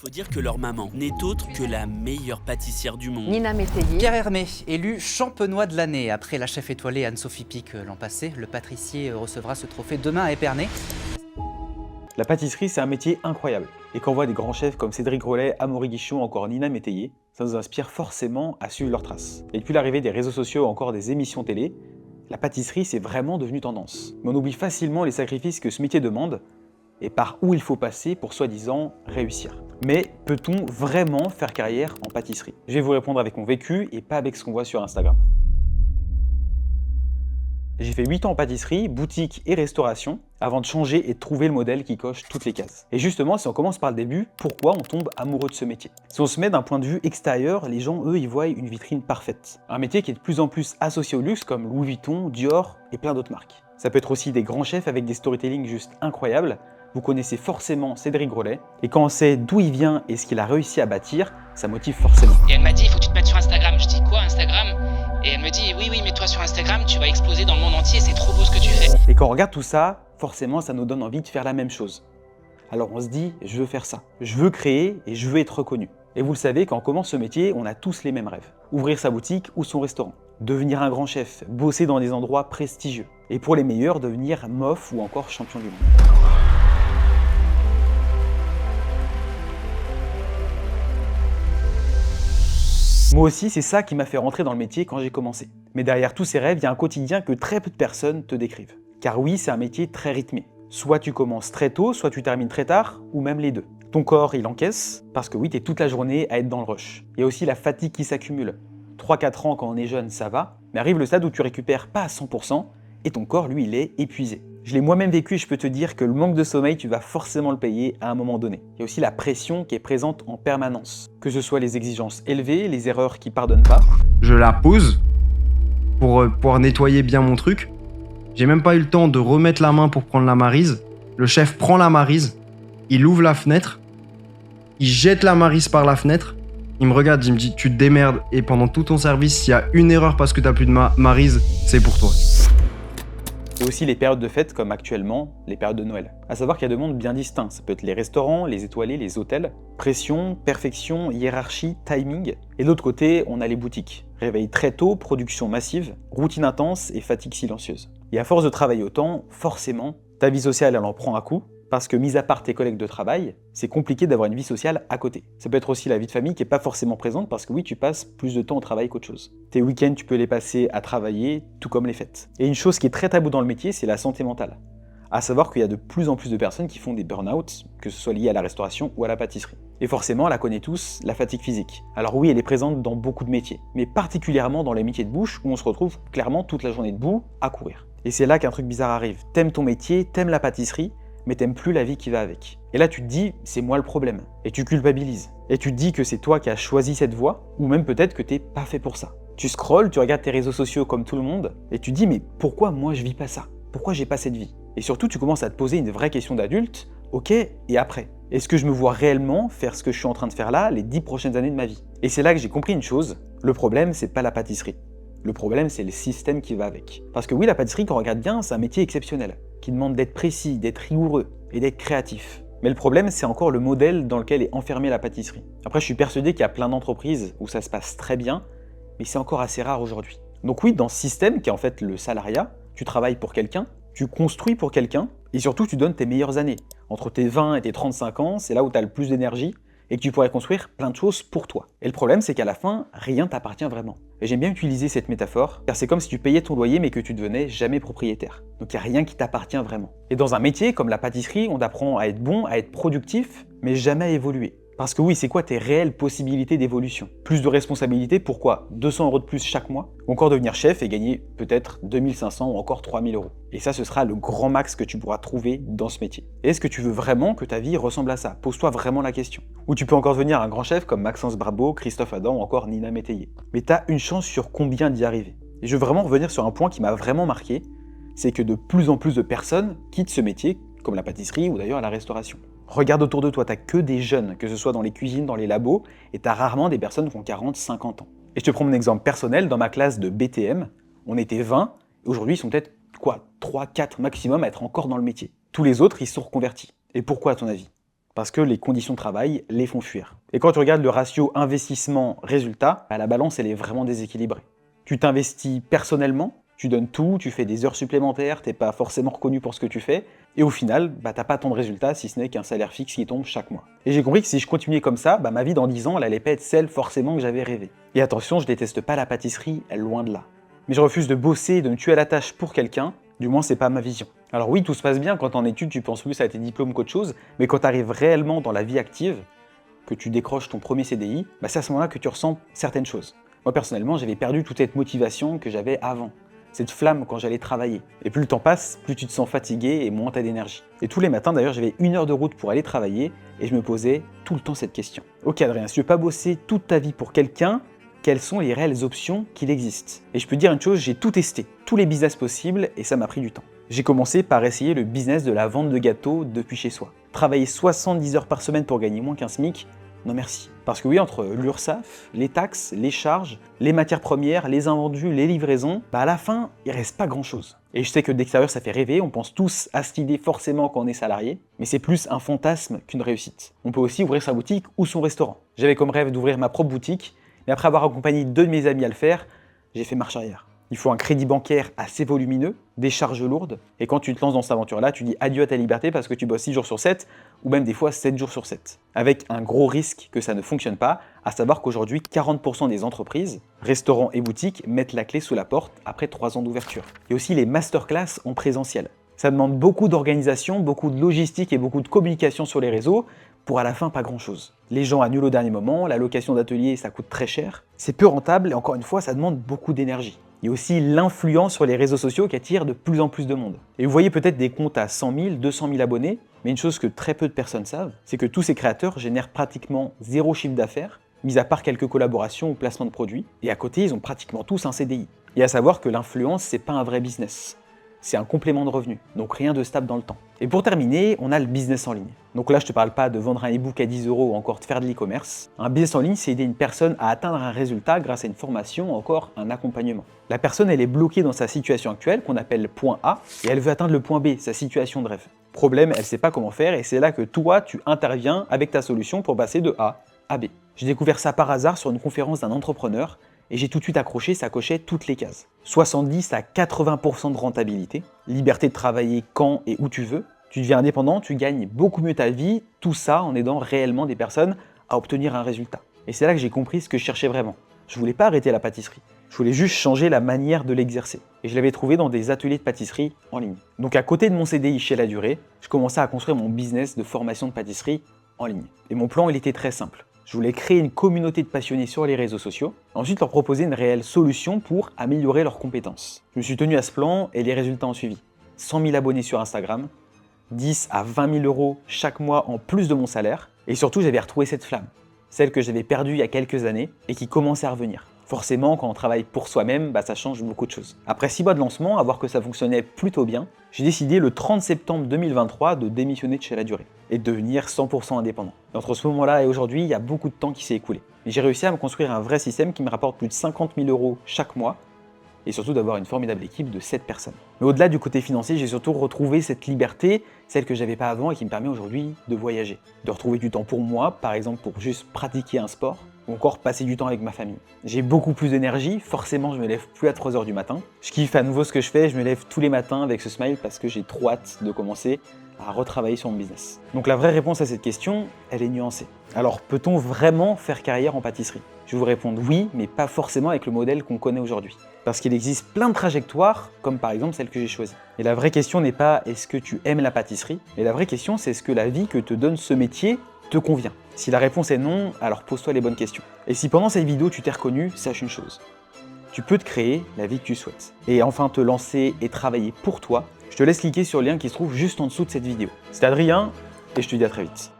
Faut dire que leur maman n'est autre que la meilleure pâtissière du monde. Nina Métayer. Pierre Hermé, élu champenois de l'année. Après la chef étoilée Anne-Sophie Pic l'an passé, le pâtissier recevra ce trophée demain à Épernay. La pâtisserie, c'est un métier incroyable. Et quand on voit des grands chefs comme Cédric Grolet, Amaury Guichon, encore Nina Métayer, ça nous inspire forcément à suivre leurs traces. Et depuis l'arrivée des réseaux sociaux ou encore des émissions télé, la pâtisserie, c'est vraiment devenu tendance. Mais on oublie facilement les sacrifices que ce métier demande et par où il faut passer pour soi-disant réussir. Mais peut-on vraiment faire carrière en pâtisserie? Je vais vous répondre avec mon vécu et pas avec ce qu'on voit sur Instagram. J'ai fait 8 ans en pâtisserie, boutique et restauration avant de changer et de trouver le modèle qui coche toutes les cases. Et justement, si on commence par le début, pourquoi on tombe amoureux de ce métier? Si on se met d'un point de vue extérieur, les gens, eux, y voient une vitrine parfaite. Un métier qui est de plus en plus associé au luxe comme Louis Vuitton, Dior et plein d'autres marques. Ça peut être aussi des grands chefs avec des storytelling juste incroyables. Vous connaissez forcément Cédric Grolet, et quand on sait d'où il vient et ce qu'il a réussi à bâtir, ça motive forcément. Et elle m'a dit, il faut que tu te mettes sur Instagram. Je dis, quoi, Instagram? Et elle me dit, oui, mets-toi sur Instagram, tu vas exploser dans le monde entier, c'est trop beau ce que tu fais. Et quand on regarde tout ça, forcément, ça nous donne envie de faire la même chose. Alors on se dit, je veux faire ça. Je veux créer et je veux être reconnu. Et vous le savez, quand on commence ce métier, on a tous les mêmes rêves. Ouvrir sa boutique ou son restaurant. Devenir un grand chef, bosser dans des endroits prestigieux. Et pour les meilleurs, devenir MOF ou encore champion du monde. Moi aussi, c'est ça qui m'a fait rentrer dans le métier quand j'ai commencé. Mais derrière tous ces rêves, il y a un quotidien que très peu de personnes te décrivent. Car oui, c'est un métier très rythmé. Soit tu commences très tôt, soit tu termines très tard, ou même les deux. Ton corps, il encaisse, parce que oui, tu es toute la journée à être dans le rush. Il y a aussi la fatigue qui s'accumule. 3-4 ans quand on est jeune, ça va, mais arrive le stade où tu récupères pas à 100%, et ton corps, lui, il est épuisé. Je l'ai moi-même vécu et je peux te dire que le manque de sommeil, tu vas forcément le payer à un moment donné. Il y a aussi la pression qui est présente en permanence. Que ce soit les exigences élevées, les erreurs qui pardonnent pas. Je la pose pour pouvoir nettoyer bien mon truc. J'ai même pas eu le temps de remettre la main pour prendre la maryse. Le chef prend la maryse, il ouvre la fenêtre, il jette la maryse par la fenêtre. Il me regarde, il me dit tu te démerdes et pendant tout ton service, s'il y a une erreur parce que t'as plus de maryse, c'est pour toi. Et aussi les périodes de fête comme actuellement les périodes de Noël. À savoir qu'il y a deux mondes bien distincts. Ça peut être les restaurants, les étoilés, les hôtels. Pression, perfection, hiérarchie, timing. Et de l'autre côté, on a les boutiques. Réveil très tôt, production massive, routine intense et fatigue silencieuse. Et à force de travailler autant, forcément, ta vie sociale elle en prend un coup. Parce que, mis à part tes collègues de travail, c'est compliqué d'avoir une vie sociale à côté. Ça peut être aussi la vie de famille qui n'est pas forcément présente parce que oui, tu passes plus de temps au travail qu'autre chose. Tes week-ends, tu peux les passer à travailler, tout comme les fêtes. Et une chose qui est très tabou dans le métier, c'est la santé mentale. À savoir qu'il y a de plus en plus de personnes qui font des burn-out, que ce soit lié à la restauration ou à la pâtisserie. Et forcément, on la connaît tous, la fatigue physique. Alors oui, elle est présente dans beaucoup de métiers, mais particulièrement dans les métiers de bouche où on se retrouve clairement toute la journée debout à courir. Et c'est là qu'un truc bizarre arrive. T'aimes ton métier, t'aimes la pâtisserie, mais t'aimes plus la vie qui va avec. Et là tu te dis, c'est moi le problème. Et tu culpabilises. Et tu te dis que c'est toi qui as choisi cette voie, ou même peut-être que t'es pas fait pour ça. Tu scrolles, tu regardes tes réseaux sociaux comme tout le monde, et tu te dis, mais pourquoi moi je vis pas ça? Pourquoi j'ai pas cette vie? Et surtout tu commences à te poser une vraie question d'adulte, ok, et après? Est-ce que je me vois réellement faire ce que je suis en train de faire là les 10 prochaines années de ma vie? Et c'est là que j'ai compris une chose, le problème c'est pas la pâtisserie. Le problème, c'est le système qui va avec. Parce que oui, la pâtisserie, quand on regarde bien, c'est un métier exceptionnel, qui demande d'être précis, d'être rigoureux et d'être créatif. Mais le problème, c'est encore le modèle dans lequel est enfermée la pâtisserie. Après, je suis persuadé qu'il y a plein d'entreprises où ça se passe très bien, mais c'est encore assez rare aujourd'hui. Donc oui, dans ce système, qui est en fait le salariat, tu travailles pour quelqu'un, tu construis pour quelqu'un, et surtout, tu donnes tes meilleures années. Entre tes 20 et tes 35 ans, c'est là où tu as le plus d'énergie, et que tu pourrais construire plein de choses pour toi. Et le problème, c'est qu'à la fin, rien t'appartient vraiment. Et j'aime bien utiliser cette métaphore, car c'est comme si tu payais ton loyer mais que tu devenais jamais propriétaire. Donc il n'y a rien qui t'appartient vraiment. Et dans un métier comme la pâtisserie, on t'apprend à être bon, à être productif, mais jamais à évoluer. Parce que oui, c'est quoi tes réelles possibilités d'évolution? Plus de responsabilités, pourquoi 200 € de plus chaque mois? Ou encore devenir chef et gagner peut-être 2500 ou encore 3000 €. Et ça, ce sera le grand max que tu pourras trouver dans ce métier. Et est-ce que tu veux vraiment que ta vie ressemble à ça? Pose-toi vraiment la question. Ou tu peux encore devenir un grand chef comme Maxence Barbeau, Christophe Adam ou encore Nina Métayer. Mais t'as une chance sur combien d'y arriver? Et je veux vraiment revenir sur un point qui m'a vraiment marqué, c'est que de plus en plus de personnes quittent ce métier, comme la pâtisserie ou d'ailleurs la restauration. Regarde autour de toi, t'as que des jeunes, que ce soit dans les cuisines, dans les labos, et t'as rarement des personnes qui ont 40, 50 ans. Et je te prends mon exemple personnel, dans ma classe de BTM, on était 20, et aujourd'hui ils sont peut-être, 3, 4 maximum à être encore dans le métier. Tous les autres, ils se sont reconvertis. Et pourquoi à ton avis? parce que les conditions de travail les font fuir. Et quand tu regardes le ratio investissement-résultat, la balance elle est vraiment déséquilibrée. Tu t'investis personnellement, tu donnes tout, tu fais des heures supplémentaires, t'es pas forcément reconnu pour ce que tu fais, et au final, t'as pas tant de résultats si ce n'est qu'un salaire fixe qui tombe chaque mois. Et j'ai compris que si je continuais comme ça, ma vie dans 10 ans, elle allait pas être celle forcément que j'avais rêvé. Et attention, je déteste pas la pâtisserie, loin de là. Mais je refuse de bosser, de me tuer à la tâche pour quelqu'un, du moins c'est pas ma vision. Alors oui, tout se passe bien quand en études tu penses plus à tes diplômes qu'autre chose, mais quand tu arrives réellement dans la vie active, que tu décroches ton premier CDI, c'est à ce moment-là que tu ressens certaines choses. Moi personnellement, j'avais perdu toute cette motivation que j'avais avant, cette flamme quand j'allais travailler. Et plus le temps passe, plus tu te sens fatigué et moins t'as d'énergie. Et tous les matins d'ailleurs, j'avais 1 heure de route pour aller travailler et je me posais tout le temps cette question. Ok Adrien, si tu veux pas bosser toute ta vie pour quelqu'un, quelles sont les réelles options qu'il existe? Et je peux te dire une chose, j'ai tout testé, tous les business possibles et ça m'a pris du temps. J'ai commencé par essayer le business de la vente de gâteaux depuis chez soi. Travailler 70 heures par semaine pour gagner moins qu'un SMIC, non merci. Parce que oui, entre l'URSSAF, les taxes, les charges, les matières premières, les invendus, les livraisons, à la fin, il reste pas grand chose. Et je sais que d'extérieur ça fait rêver, on pense tous à cette idée forcément quand on est salarié, mais c'est plus un fantasme qu'une réussite. On peut aussi ouvrir sa boutique ou son restaurant. J'avais comme rêve d'ouvrir ma propre boutique, mais après avoir accompagné 2 de mes amis à le faire, j'ai fait marche arrière. Il faut un crédit bancaire assez volumineux, des charges lourdes, et quand tu te lances dans cette aventure-là, tu dis adieu à ta liberté parce que tu bosses 6 jours sur 7, ou même des fois 7 jours sur 7. Avec un gros risque que ça ne fonctionne pas, à savoir qu'aujourd'hui, 40% des entreprises, restaurants et boutiques, mettent la clé sous la porte après 3 ans d'ouverture. Il y a aussi les masterclass en présentiel. Ça demande beaucoup d'organisation, beaucoup de logistique et beaucoup de communication sur les réseaux, pour à la fin pas grand chose. Les gens annulent au dernier moment, la location d'atelier ça coûte très cher, c'est peu rentable et encore une fois ça demande beaucoup d'énergie. Il y a aussi l'influence sur les réseaux sociaux qui attire de plus en plus de monde. Et vous voyez peut-être des comptes à 100 000, 200 000 abonnés, mais une chose que très peu de personnes savent, c'est que tous ces créateurs génèrent pratiquement 0 chiffre d'affaires, mis à part quelques collaborations ou placements de produits, et à côté ils ont pratiquement tous un CDI. Et à savoir que l'influence c'est pas un vrai business. C'est un complément de revenu, donc rien de stable dans le temps. Et pour terminer, on a le business en ligne. Donc là, je te parle pas de vendre un e-book à 10 € ou encore de faire de l'e-commerce. Un business en ligne, c'est aider une personne à atteindre un résultat grâce à une formation ou encore un accompagnement. La personne, elle est bloquée dans sa situation actuelle, qu'on appelle point A, et elle veut atteindre le point B, sa situation de rêve. Problème, elle sait pas comment faire, et c'est là que toi, tu interviens avec ta solution pour passer de A à B. J'ai découvert ça par hasard sur une conférence d'un entrepreneur, et j'ai tout de suite accroché, ça cochait toutes les cases. 70 à 80% de rentabilité, liberté de travailler quand et où tu veux, tu deviens indépendant, tu gagnes beaucoup mieux ta vie, tout ça en aidant réellement des personnes à obtenir un résultat. Et c'est là que j'ai compris ce que je cherchais vraiment. Je voulais pas arrêter la pâtisserie, je voulais juste changer la manière de l'exercer. Et je l'avais trouvé dans des ateliers de pâtisserie en ligne. Donc à côté de mon CDI chez La Durée, je commençais à construire mon business de formation de pâtisserie en ligne. Et mon plan, il était très simple. Je voulais créer une communauté de passionnés sur les réseaux sociaux, ensuite leur proposer une réelle solution pour améliorer leurs compétences. Je me suis tenu à ce plan et les résultats ont suivi. 100 000 abonnés sur Instagram, 10 à 20 000 € chaque mois en plus de mon salaire, et surtout j'avais retrouvé cette flamme, celle que j'avais perdue il y a quelques années et qui commençait à revenir. Forcément, quand on travaille pour soi-même, ça change beaucoup de choses. Après 6 mois de lancement, à voir que ça fonctionnait plutôt bien, j'ai décidé le 30 septembre 2023 de démissionner de chez La Durée et de devenir 100% indépendant. Et entre ce moment-là et aujourd'hui, il y a beaucoup de temps qui s'est écoulé. Mais j'ai réussi à me construire un vrai système qui me rapporte plus de 50 000 € chaque mois et surtout d'avoir une formidable équipe de 7 personnes. Mais au-delà du côté financier, j'ai surtout retrouvé cette liberté, celle que j'avais pas avant et qui me permet aujourd'hui de voyager, de retrouver du temps pour moi, par exemple pour juste pratiquer un sport, ou encore passer du temps avec ma famille. J'ai beaucoup plus d'énergie, forcément je me lève plus à 3 h du matin. Je kiffe à nouveau ce que je fais, je me lève tous les matins avec ce smile parce que j'ai trop hâte de commencer à retravailler sur mon business. Donc la vraie réponse à cette question, elle est nuancée. Alors peut-on vraiment faire carrière en pâtisserie? Je vais vous répondre oui, mais pas forcément avec le modèle qu'on connaît aujourd'hui. Parce qu'il existe plein de trajectoires, comme par exemple celle que j'ai choisie. Et la vraie question n'est pas est-ce que tu aimes la pâtisserie, mais la vraie question c'est est-ce que la vie que te donne ce métier te convient? Si la réponse est non, alors pose-toi les bonnes questions. Et si pendant cette vidéo tu t'es reconnu, sache une chose. Tu peux te créer la vie que tu souhaites. Et enfin te lancer et travailler pour toi, je te laisse cliquer sur le lien qui se trouve juste en dessous de cette vidéo. C'est Adrien, et je te dis à très vite.